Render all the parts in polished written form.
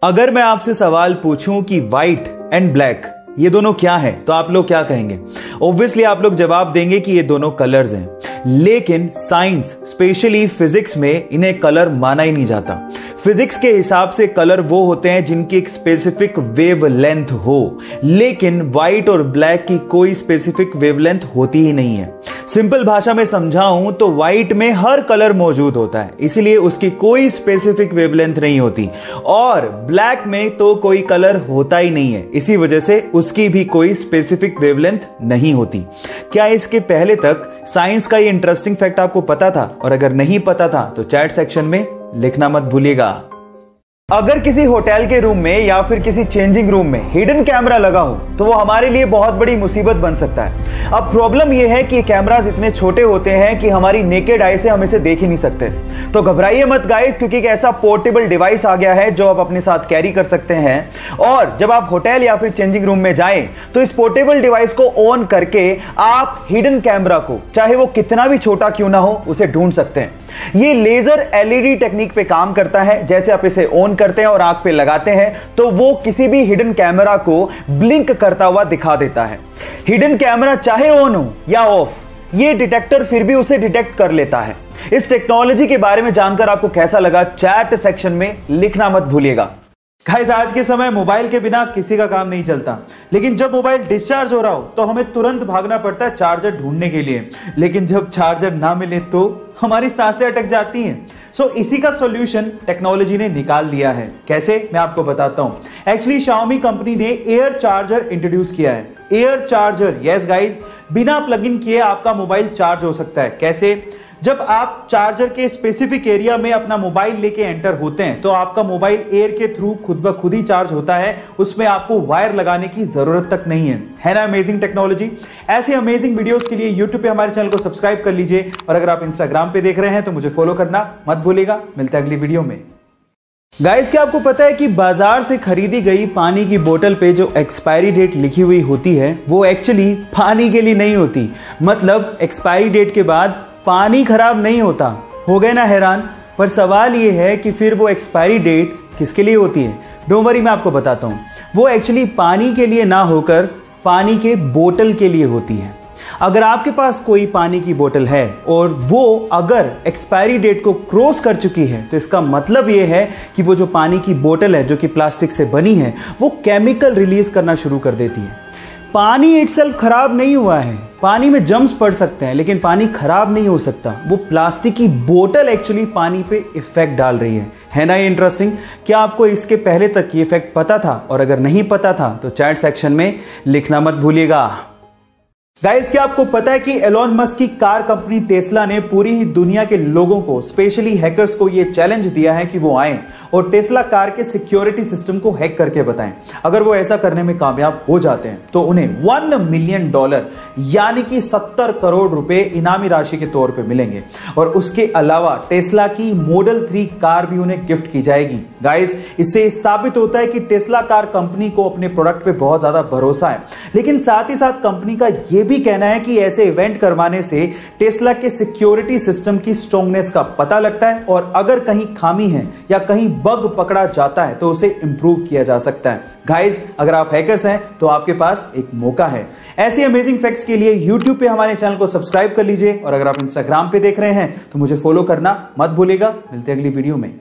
अगर मैं आपसे सवाल पूछूं कि व्हाइट एंड ब्लैक ये दोनों क्या है तो आप लोग क्या कहेंगे? ऑब्वियसली आप लोग जवाब देंगे कि ये दोनों कलर्स हैं, लेकिन साइंस स्पेशली फिजिक्स में इन्हें कलर माना ही नहीं जाता। फिजिक्स के हिसाब से कलर वो होते हैं जिनकी एक स्पेसिफिक वेवलेंथ हो, लेकिन व्हाइट और ब्लैक की कोई स्पेसिफिक वेवलेंथ होती ही नहीं है। सिंपल भाषा में समझाऊं तो व्हाइट में हर कलर मौजूद होता है, इसलिए उसकी कोई स्पेसिफिक वेवलेंथ नहीं होती, और ब्लैक में तो कोई कलर होता ही नहीं है, इसी वजह से उसकी भी कोई स्पेसिफिक वेवलेंथ नहीं होती। क्या इसके पहले तक साइंस का ये इंटरेस्टिंग फैक्ट आपको पता था? और अगर नहीं पता था तो चैट सेक्शन में लिखना मत भूलिएगा। अगर किसी होटल के रूम में या फिर किसी चेंजिंग रूम में हिडन कैमरा लगा हो तो वो हमारे लिए बहुत बड़ी मुसीबत बन सकता है। अब प्रॉब्लम यह है कि कैमरास इतने छोटे होते हैं कि हमारी नेकेड आई से हम इसे देख ही नहीं सकते। तो घबराइए मत गाइस, क्योंकि एक ऐसा पोर्टेबल डिवाइस आ गया है जो आप अपने साथ कैरी कर सकते हैं, और जब आप होटल या फिर चेंजिंग रूम में जाएं तो इस पोर्टेबल डिवाइस को ऑन करके आप हिडन कैमरा को, चाहे वो कितना भी छोटा क्यों ना हो, उसे ढूंढ सकते हैं। ये लेजर एलईडी टेक्निक पे काम करता है। जैसे आप इसे ऑन करते हैं और आंख पे लगाते हैं तो वो किसी भी हिडन कैमरा को ब्लिंक करता हुआ दिखा देता है। हिडन कैमरा चाहे ऑन हो या ऑफ, ये डिटेक्टर फिर भी उसे डिटेक्ट कर लेता है। इस टेक्नोलॉजी के बारे में जानकर आपको कैसा लगा, चैट सेक्शन में लिखना मत भूलिएगा। गाइस, आज के समय मोबाइल के बिना किसी का काम नहीं चलता, लेकिन जब मोबाइल डिस्चार्ज हो रहा हो तो हमें तुरंत भागना पड़ता है चार्जर ढूंढने के लिए, लेकिन जब चार्जर ना मिले तो हमारी सांसें अटक जाती हैं। सो इसी का सॉल्यूशन टेक्नोलॉजी ने निकाल दिया है। कैसे, मैं आपको बताता हूं। एक्चुअली Xiaomi कंपनी ने एयर चार्जर इंट्रोड्यूस किया है। एयर चार्जर, यस गाइस, बिना प्लग इन किए आपका मोबाइल चार्ज हो सकता है। कैसे? जब आप चार्जर के स्पेसिफिक एरिया में अपना मोबाइल लेके एंटर होते हैं तो आपका मोबाइल एयर के थ्रू खुद ब खुद ही चार्ज होता है, उसमें आपको वायर लगाने की जरूरत तक नहीं है ना अमेजिंग टेक्नोलॉजी? ऐसे अमेजिंग वीडियोस के लिए यूट्यूब पे हमारे चैनल को सब्सक्राइब कर लीजिए, और अगर आप इंस्टाग्राम पे देख रहे हैं तो मुझे फॉलो करना मत भूलिएगा। मिलते हैं अगली वीडियो में। गाइस, क्या आपको पता है कि बाजार से खरीदी गई पानी की बोतल पे जो एक्सपायरी डेट लिखी हुई होती है वो एक्चुअली पानी के लिए नहीं होती। मतलब एक्सपायरी डेट के बाद पानी खराब नहीं होता। हो गए ना हैरान? पर सवाल ये है कि फिर वो एक्सपायरी डेट किसके लिए होती है? डोंट वरी, मैं आपको बताता हूं। वो एक्चुअली पानी के लिए ना होकर पानी के बोतल के लिए होती है। अगर आपके पास कोई पानी की बोतल है और वो अगर एक्सपायरी डेट को क्रॉस कर चुकी है तो इसका मतलब यह है कि वो जो पानी की बोतल है जो कि प्लास्टिक से बनी है वो केमिकल रिलीज करना शुरू कर देती है। पानी इटसेल्फ खराब नहीं हुआ है, पानी में जम्स पड़ सकते हैं, लेकिन पानी खराब नहीं हो सकता। वो प्लास्टिक की बोतल एक्चुअली पानी पे इफेक्ट डाल रही है ना? ये इंटरेस्टिंग। क्या आपको इसके पहले तक ये इफेक्ट पता था? और अगर नहीं पता था तो चैट सेक्शन में लिखना मत भूलिएगा। गाइस, क्या आपको पता है कि एलोन मस्क की कार कंपनी टेस्ला ने पूरी ही दुनिया के लोगों को, स्पेशली हैकर्स को, यह चैलेंज दिया है कि वो आए और टेस्ला कार के सिक्योरिटी सिस्टम को हैक करके बताएं। अगर वो ऐसा करने में कामयाब हो जाते हैं तो उन्हें $1 मिलियन यानी कि 70 करोड़ रुपए इनामी राशि के तौर पे मिलेंगे, और उसके अलावा टेस्ला की मॉडल 3 कार भी उन्हें गिफ्ट की जाएगी। गाइस, इससे साबित होता है कि टेस्ला कार कंपनी को अपने प्रोडक्ट पे बहुत ज्यादा भरोसा है, लेकिन साथ ही साथ कंपनी का यह भी कहना है कि ऐसे इवेंट करवाने से टेस्ला के सिक्योरिटी सिस्टम की स्ट्रांगनेस का पता लगता है, और अगर कहीं खामी है या कहीं बग पकड़ा जाता है तो उसे इंप्रूव किया जा सकता है। गाइस, अगर आप हैकर्स हैं तो आपके पास एक मौका है। ऐसे अमेजिंग फैक्ट्स के लिए यूट्यूब पे हमारे चैनल को सब्सक्राइब कर लीजिए, और अगर आप इंस्टाग्राम पे देख रहे हैं तो मुझे फॉलो करना मत भूलिएगा। मिलते हैं अगली वीडियो में।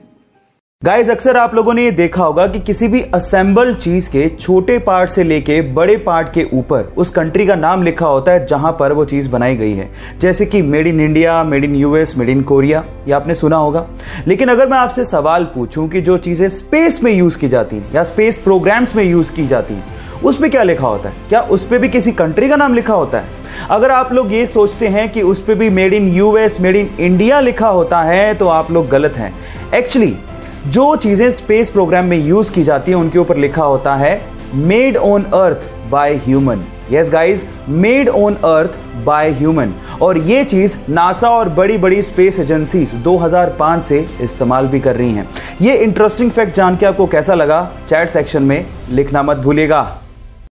गाइस, अक्सर आप लोगों ने ये देखा होगा कि किसी भी असेंबल्ड चीज के छोटे पार्ट से लेके बड़े पार्ट के ऊपर उस कंट्री का नाम लिखा होता है जहां पर वो चीज बनाई गई है, जैसे कि made in India, made in US, made in Korea, ये आपने सुना होगा। लेकिन अगर मैं आपसे सवाल पूछूं कि जो चीजें स्पेस में यूज की जाती है या स्पेस प्रोग्राम्स में यूज की जाती है उस पे क्या लिखा होता है? क्या उस पे भी किसी कंट्री का नाम लिखा होता है? अगर आप लोग ये सोचते हैं कि उस पे भी made in US, made in India लिखा होता है तो आप लोग गलत हैं। एक्चुअली जो चीजें स्पेस प्रोग्राम में यूज की जाती है उनके ऊपर लिखा होता है made on earth by human. Yes guys, made on earth by human. और ये चीज नासा और बड़ी बड़ी स्पेस एजेंसीज 2005 से इस्तेमाल भी कर रही हैं। ये इंटरेस्टिंग फैक्ट जान के आपको कैसा लगा? चैट सेक्शन में लिखना मत भूलिएगा।